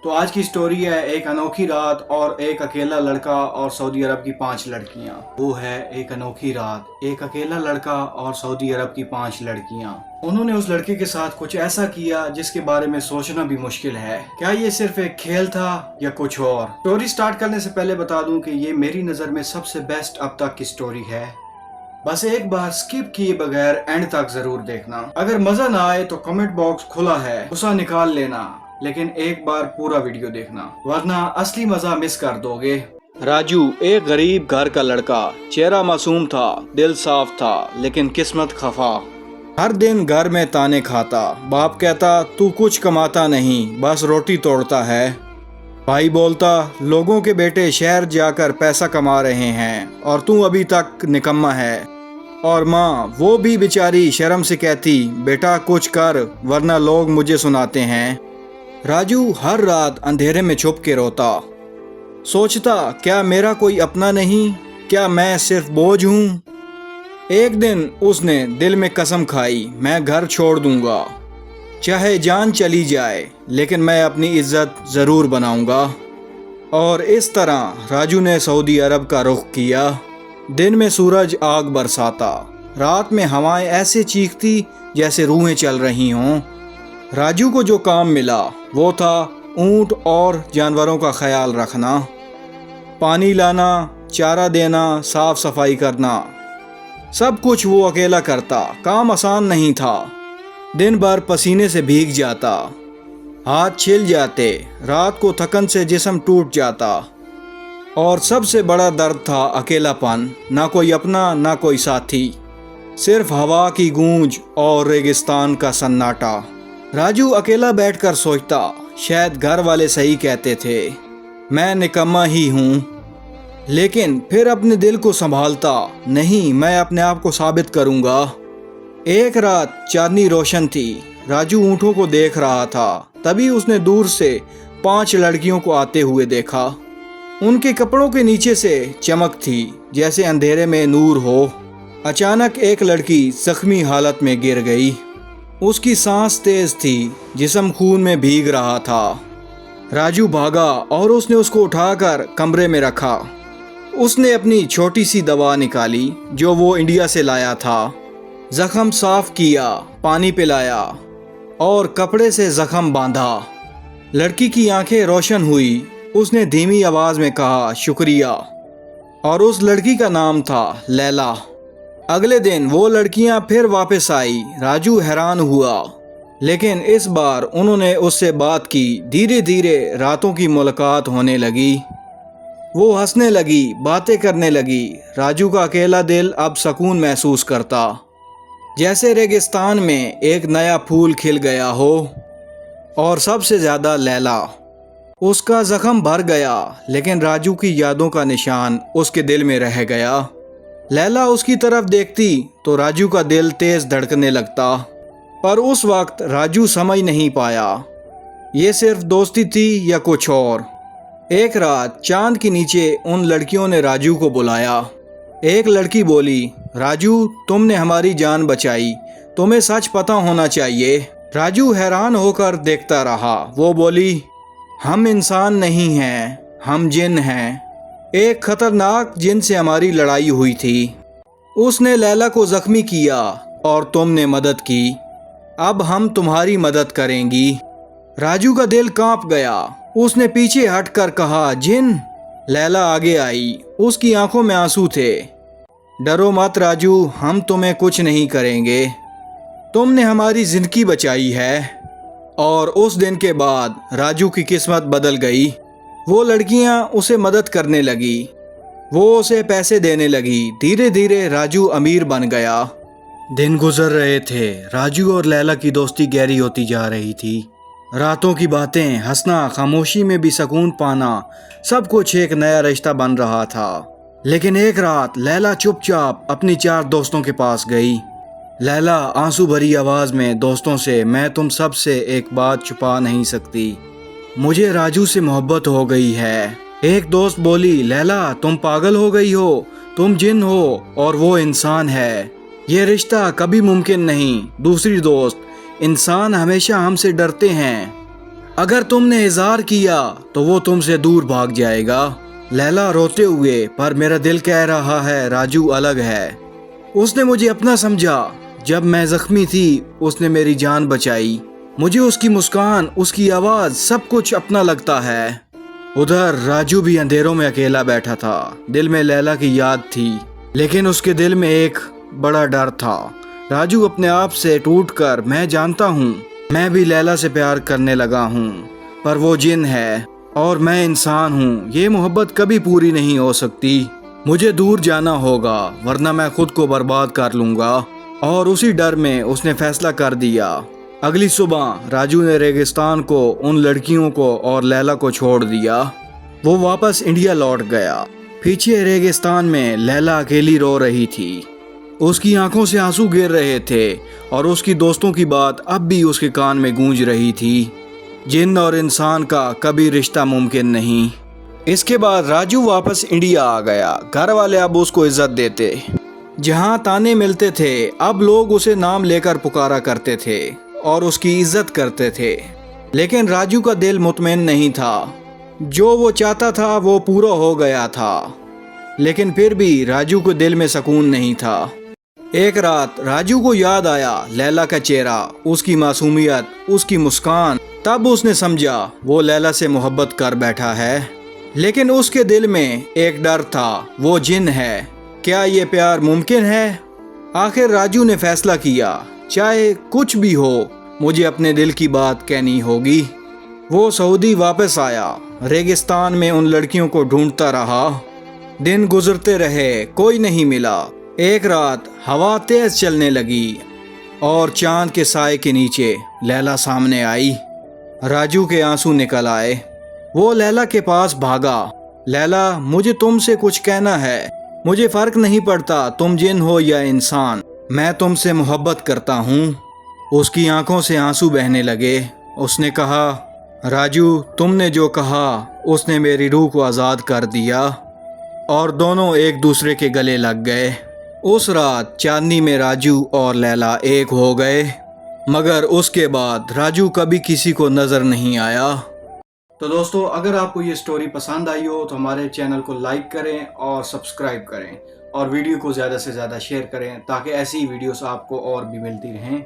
तो आज की स्टोरी है एक अनोखी रात और एक अकेला लड़का और सऊदी अरब की 5 लड़कियां। वो है एक अनोखी रात, एक अकेला लड़का और सऊदी अरब की 5 लड़कियां। उन्होंने उस लड़के के साथ कुछ ऐसा किया जिसके बारे में सोचना भी मुश्किल है। क्या ये सिर्फ एक खेल था या कुछ और? स्टोरी स्टार्ट करने से पहले बता दूं कि ये मेरी नज़र में सबसे बेस्ट अब तक की स्टोरी है। बस एक बार स्किप किए बगैर एंड तक जरूर देखना। अगर मजा ना आए तो कमेंट बॉक्स खुला है, गुस्सा निकाल लेना, लेकिन एक बार पूरा वीडियो देखना वरना असली मजा मिस कर दोगे। राजू एक गरीब घर का लड़का, चेहरा मासूम था, दिल साफ था, लेकिन किस्मत खफा। हर दिन घर में ताने खाता। बाप कहता तू कुछ कमाता नहीं, बस रोटी तोड़ता है। भाई बोलता लोगों के बेटे शहर जाकर पैसा कमा रहे हैं और तू अभी तक निकम्मा है। और माँ वो भी बेचारी शर्म से कहती बेटा कुछ कर वरना लोग मुझे सुनाते हैं। राजू हर रात अंधेरे में छुप के रोता, सोचता क्या मेरा कोई अपना नहीं, क्या मैं सिर्फ बोझ हूँ। एक दिन उसने दिल में कसम खाई मैं घर छोड़ दूंगा, चाहे जान चली जाए, लेकिन मैं अपनी इज्जत ज़रूर बनाऊंगा। और इस तरह राजू ने सऊदी अरब का रुख किया। दिन में सूरज आग बरसाता, रात में हवाएं ऐसे चीखती जैसे रूहें चल रही हों। राजू को जो काम मिला वो था ऊंट और जानवरों का ख्याल रखना, पानी लाना, चारा देना, साफ सफाई करना। सब कुछ वो अकेला करता। काम आसान नहीं था। दिन भर पसीने से भीग जाता, हाथ छिल जाते, रात को थकन से जिस्म टूट जाता। और सबसे बड़ा दर्द था अकेलापन, ना कोई अपना ना कोई साथी, सिर्फ हवा की गूंज और रेगिस्तान का सन्नाटा। राजू अकेला बैठकर सोचता शायद घर वाले सही कहते थे, मैं निकम्मा ही हूँ। लेकिन फिर अपने दिल को संभालता, नहीं मैं अपने आप को साबित करूँगा। एक रात चांदनी रोशन थी। राजू ऊँटों को देख रहा था, तभी उसने दूर से 5 लड़कियों को आते हुए देखा। उनके कपड़ों के नीचे से चमक थी जैसे अंधेरे में नूर हो। अचानक एक लड़की जख्मी हालत में गिर गई। उसकी सांस तेज थी, जिस्म खून में भीग रहा था। राजू भागा और उसने उसको उठाकर कमरे में रखा। उसने अपनी छोटी सी दवा निकाली जो वो इंडिया से लाया था। जख्म साफ किया, पानी पिलाया और कपड़े से जख्म बांधा। लड़की की आंखें रोशन हुई। उसने धीमी आवाज में कहा शुक्रिया, और उस लड़की का नाम था लैला। अगले दिन वो लड़कियां फिर वापस आई। राजू हैरान हुआ, लेकिन इस बार उन्होंने उससे बात की। धीरे धीरे रातों की मुलाकात होने लगी। वो हंसने लगी, बातें करने लगी। राजू का अकेला दिल अब सुकून महसूस करता, जैसे रेगिस्तान में एक नया फूल खिल गया हो। और सबसे ज़्यादा लैला। उसका जख्म भर गया, लेकिन राजू की यादों का निशान उसके दिल में रह गया। लैला उसकी तरफ देखती तो राजू का दिल तेज धड़कने लगता, पर उस वक्त राजू समझ नहीं पाया ये सिर्फ दोस्ती थी या कुछ और। एक रात चांद के नीचे उन लड़कियों ने राजू को बुलाया। एक लड़की बोली राजू तुमने हमारी जान बचाई, तुम्हें सच पता होना चाहिए। राजू हैरान होकर देखता रहा। वो बोली हम इंसान नहीं हैं, हम जिन हैं। एक खतरनाक जिन से हमारी लड़ाई हुई थी। उसने लैला को जख्मी किया और तुमने मदद की। अब हम तुम्हारी मदद करेंगी। राजू का दिल कांप गया। उसने पीछे हटकर कहा जिन। लैला आगे आई। उसकी आंखों में आंसू थे। डरो मत राजू, हम तुम्हें कुछ नहीं करेंगे। तुमने हमारी जिंदगी बचाई है। और उस दिन के बाद राजू की किस्मत बदल गई। वो लड़कियां उसे मदद करने लगी, वो उसे पैसे देने लगी। धीरे धीरे राजू अमीर बन गया। दिन गुजर रहे थे। राजू और लैला की दोस्ती गहरी होती जा रही थी। रातों की बातें, हंसना, खामोशी में भी सुकून पाना, सब कुछ एक नया रिश्ता बन रहा था। लेकिन एक रात लैला चुपचाप अपनी 4 दोस्तों के पास गई। लैला आंसू भरी आवाज़ में दोस्तों से मैं तुम सब से एक बात छुपा नहीं सकती, मुझे राजू से मोहब्बत हो गई है। एक दोस्त बोली लैला तुम पागल हो गई हो, तुम जिन हो और वो इंसान है, ये रिश्ता कभी मुमकिन नहीं। दूसरी दोस्त इंसान हमेशा हमसे डरते हैं। अगर तुमने इज़हार किया तो वो तुमसे दूर भाग जाएगा। लैला रोते हुए, पर मेरा दिल कह रहा है राजू अलग है। उसने मुझे अपना समझा। जब मैं जख्मी थी उसने मेरी जान बचाई। मुझे उसकी मुस्कान, उसकी आवाज़, सब कुछ अपना लगता है। उधर राजू भी अंधेरों में अकेला बैठा था। दिल में लैला की याद थी, लेकिन उसके दिल में एक बड़ा डर था। राजू अपने आप से टूटकर, मैं जानता हूँ मैं भी लैला से प्यार करने लगा हूँ, पर वो जिन है और मैं इंसान हूँ। ये मोहब्बत कभी पूरी नहीं हो सकती। मुझे दूर जाना होगा, वरना मैं खुद को बर्बाद कर लूँगा। और उसी डर में उसने फैसला कर दिया। अगली सुबह राजू ने रेगिस्तान को, उन लड़कियों को और लैला को छोड़ दिया। वो वापस इंडिया लौट गया। पीछे रेगिस्तान में लैला अकेली रो रही थी। उसकी आंखों से आंसू गिर रहे थे और उसकी दोस्तों की बात अब भी उसके कान में गूंज रही थी। जिन और इंसान का कभी रिश्ता मुमकिन नहीं। इसके बाद राजू वापस इंडिया आ गया। घर वाले अब उसको इज्जत देते। जहां ताने मिलते थे, अब लोग उसे नाम लेकर पुकारा करते थे और उसकी इज्जत करते थे। लेकिन राजू का दिल मुतमईन नहीं था। जो वो चाहता था वो पूरा हो गया था, लेकिन फिर भी राजू को दिल में सुकून नहीं था। एक रात राजू को याद आया लैला का चेहरा, उसकी मासूमियत, उसकी मुस्कान। तब उसने समझा वो लैला से मोहब्बत कर बैठा है। लेकिन उसके दिल में एक डर था, वो जिन है। क्या ये प्यार मुमकिन है? आखिर राजू ने फैसला किया, चाहे कुछ भी हो, मुझे अपने दिल की बात कहनी होगी। वो सऊदी वापस आया। रेगिस्तान में उन लड़कियों को ढूंढता रहा। दिन गुजरते रहे, कोई नहीं मिला। एक रात हवा तेज चलने लगी और चांद के साए के नीचे लैला सामने आई। राजू के आंसू निकल आए। वो लैला के पास भागा। लैला, मुझे तुमसे कुछ कहना है। मुझे फर्क नहीं पड़ता तुम जिन हो या इंसान, मैं तुमसे मोहब्बत करता हूँ। उसकी आंखों से आंसू बहने लगे। उसने कहा, राजू, तुमने जो कहा उसने मेरी रूह को आज़ाद कर दिया। और दोनों एक दूसरे के गले लग गए। उस रात चांदनी में राजू और लैला एक हो गए। मगर उसके बाद राजू कभी किसी को नज़र नहीं आया। तो दोस्तों, अगर आपको ये स्टोरी पसंद आई हो तो हमारे चैनल को लाइक करें और सब्सक्राइब करें और वीडियो को ज़्यादा से ज़्यादा शेयर करें, ताकि ऐसी वीडियोस आपको और भी मिलती रहें।